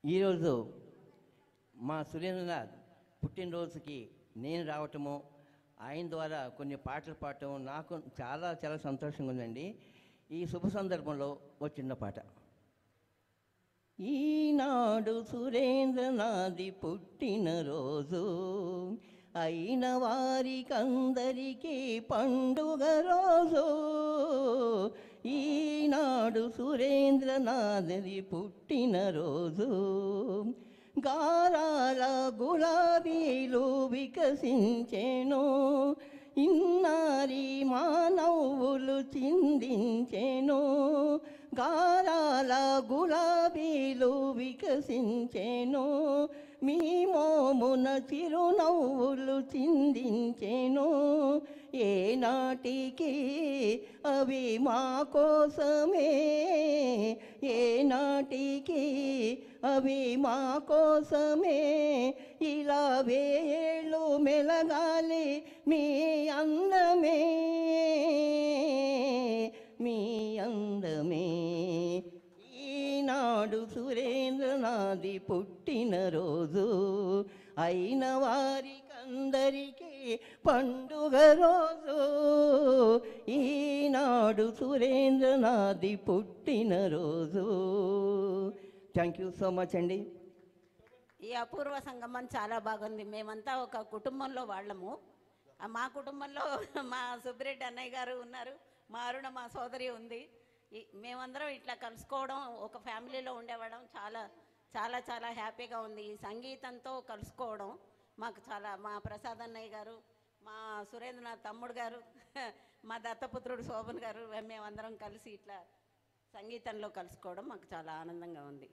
ఈరోజు మా సురేంద్రనాథ్ పుట్టినరోజుకి నేను రావటము, ఆయన ద్వారా కొన్ని పాటలు పాడటం నాకు చాలా చాలా సంతోషంగా ఉందండి. ఈ శుభ సందర్భంలో ఒక చిన్న పాట. ఈనాడు సురేంద్రనాథి పుట్టినరోజు, అయిన వారికందరికీ పండుగ రోజు. ఈనాడు సురేంద్రనాథి పుట్టినరోజు, గారాల గులాబీలు వికసించెను, ఇన్నారి మానవులు చిందించెను. గారాల గులాబీలు వికసించెను, మీ మోమున చిరునవ్వులు చిందించెను. ఏనాటికి అవి మా కోసమే, ఏనాటికి అవి మా కోసమే. ఇలా వేళ్ళు మెలగాలి మీ అందమే, మీ అందమే. ఈనాడు సురేంద్రనాథి పుట్టినరోజు, అయిన వారికందరికీ పండుగ రోజు. ఈనాడు సురేంద్రనాథి పుట్టినరోజు. థ్యాంక్ యూ సో మచ్ అండి. ఈ అపూర్వ సంగమం చాలా బాగుంది. మేమంతా ఒక కుటుంబంలో వాళ్ళము. మా కుటుంబంలో మా సుబ్బిరెడ్డి అన్నయ్య గారు ఉన్నారు, మా అరుణ మా సోదరి ఉంది. మేమందరం ఇట్లా కలుసుకోవడం, ఒక ఫ్యామిలీలో ఉండేవాళ్ళం. చాలా చాలా చాలా హ్యాపీగా ఉంది. ఈ సంగీతంతో కలుసుకోవడం మాకు చాలా. మా ప్రసాద్ అన్నయ్య గారు, మా సురేంద్రనాథ్ తమ్ముడు గారు, మా దత్తపుత్రుడు శోభన్ గారు, మేమందరం కలిసి ఇట్లా సంగీతంలో కలుసుకోవడం మాకు చాలా ఆనందంగా ఉంది.